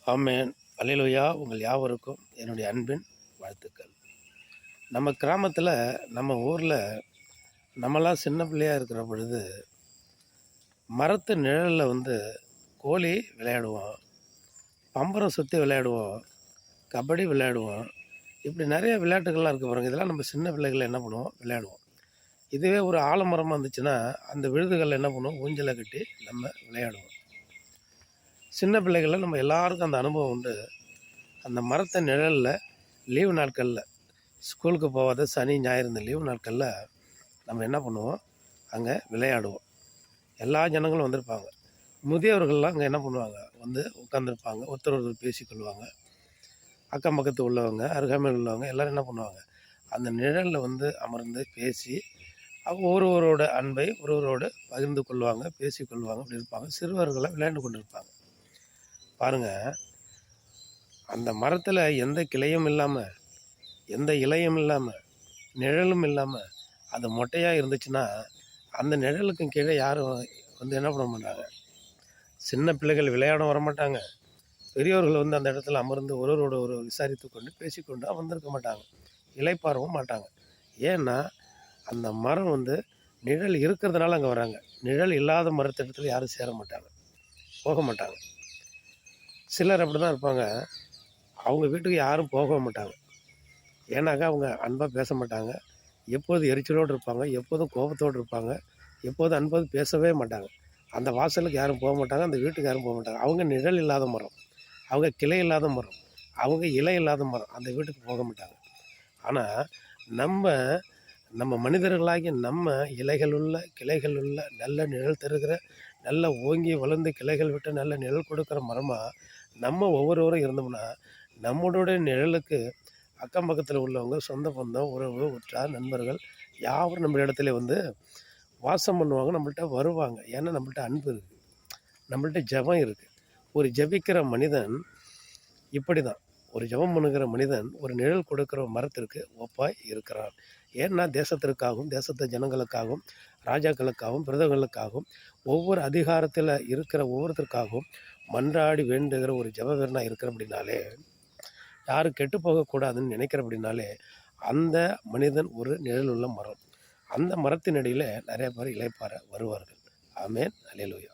ஆமென். அல்லேலூயா. உங்கள் யாவருக்கும் என்னுடைய அன்பின் வாழ்த்துக்கள். நம்ம கிராமத்தில், நம்ம ஊரில், நம்மலாம் சின்ன பிள்ளையா இருக்கிற பொழுது, மரத்து நிழலில் கோலி விளையாடுவோம், பம்பரம் சுற்றி விளையாடுவோம், கபடி விளையாடுவோம். இப்படி நிறைய விளையாட்டுகள்லாம் இருக்குது பாருங்க. இதெல்லாம் நம்ம சின்ன பிள்ளைகள் என்ன பண்ணுவோம், விளையாடுவோம். இதுவே ஒரு ஆலமரமாக இருந்துச்சுன்னா, அந்த விழுதுகளில் என்ன பண்ணுவோம், ஊஞ்சலை கட்டி நம்ம விளையாடுவோம். சின்ன பிள்ளைகளில் நம்ம எல்லாருக்கும் அந்த அனுபவம் உண்டு. அந்த மரத்து நிழலில் லீவு நாட்களில், ஸ்கூலுக்கு போகாத சனி ஞாயிறு இந்த லீவு நாட்களில் நம்ம என்ன பண்ணுவோம், அங்கே விளையாடுவோம். எல்லா ஜனங்களும் வந்திருப்பாங்க. முதியவர்கள்லாம் அங்கே என்ன பண்ணுவாங்க, உட்காந்துருப்பாங்க. ஒருத்தர் ஒருத்தர் பேசிக்கொள்வாங்க. அக்கம் பக்கத்து உள்ளவங்க, அருகாமையில் உள்ளவங்க எல்லோரும் என்ன பண்ணுவாங்க, அந்த நிழலில் அமர்ந்து பேசி அவங்க ஒருவரோட அன்பை ஒருவரோடு பகிர்ந்து கொள்வாங்க, பேசிக்கொள்வாங்க. அப்படி இருப்பாங்க. சிறுவர்களை விளையாண்டு கொண்டு இருப்பாங்க. பாருங்கள், அந்த மரத்தில் எந்த கிளையும் இல்லாமல், எந்த இலையும் இல்லாமல், நிழலும் இல்லாமல் அது மொட்டையாக இருந்துச்சுன்னா, அந்த நிழலுக்கும் கீழே யாரும் என்ன பண்ண மாட்டாங்க, சின்ன பிள்ளைகள் விளையாட வரமாட்டாங்க. பெரியவர்கள் அந்த இடத்துல அமர்ந்து ஒருவரோட ஒரு விசாரித்து கொண்டு பேசிக்கொண்டு அமர்ந்திருக்க மாட்டாங்க, இளைப்பாறவும் மாட்டாங்க. ஏன்னா அந்த மரம் நிழல் இருக்கிறதுனால அங்கே வராங்க. நிழல் இல்லாத மரத்திடத்தில் யாரும் சேர மாட்டாங்க, போக மாட்டாங்க. சிலர் அப்படி தான் இருப்பாங்க. அவங்க வீட்டுக்கு யாரும் போக மாட்டாங்க. ஏன்னாக்கா அவங்க அன்பாக பேச மாட்டாங்க. எப்போதும் எரிச்சலோடு இருப்பாங்க, எப்போதும் கோபத்தோடு இருப்பாங்க, எப்போதும் அன்போடு பேசவே மாட்டாங்க. அந்த வாசலுக்கு யாரும் போக மாட்டாங்க, அந்த வீட்டுக்கு யாரும் போக மாட்டாங்க. அவங்க நிழல் இல்லாத மரம், அவங்க கிளை இல்லாத மரம், அவங்க இலை இல்லாத மரம், அந்த வீட்டுக்கு போக மாட்டாங்க. ஆனால் நம்ம மனிதர்களாகி நம்ம இலைகள் உள்ள, கிளைகள் உள்ள, நல்ல நிழல் தருகிற, நல்ல ஓங்கி வளர்ந்து கிளைகள் விட்டு நல்ல நிழல் கொடுக்குற மரமாக நம்ம ஒவ்வொருவரும் இருந்தோம்னா, நம்மளுடைய நிழலுக்கு அக்கம் பக்கத்தில் உள்ளவங்க, சொந்த பந்தம், உறவு, உற்றார், நண்பர்கள் யாவரும் நம்ம இடத்துல வாசம் பண்ணுவாங்க, நம்மள்கிட்ட வருவாங்க. ஏன்னா நம்மள்கிட்ட அன்பு இருக்குது, நம்மள்கிட்ட ஜெபம் இருக்குது. ஒரு ஜெபிக்கிற மனிதன் இப்படி தான். ஒரு ஜெபம் பண்ணுகிற மனிதன் ஒரு நிழல் கொடுக்குற மரத்திற்கு ஒப்பாய் இருக்கிறான். ஏன்னா தேசத்திற்காகவும், தேசத்து ஜனங்களுக்காகவும், ராஜாக்களுக்காகவும், பிரதமர்களுக்காகவும், ஒவ்வொரு அதிகாரத்தில் இருக்கிற ஒவ்வொருத்தருக்காகவும் மன்றாடி வேண்டுகிற ஒரு ஜெப வீரனாக இருக்கிற அப்படின்னாலே, யாரும் கெட்டு போகக்கூடாதுன்னு நினைக்கிற அப்படின்னாலே, அந்த மனிதன் ஒரு நிழல் உள்ள மரம். அந்த மரத்தின் அடியில் நிறைய பேர் இளைப்பாற வருவார்கள். ஆமென். அல்லேலூயா.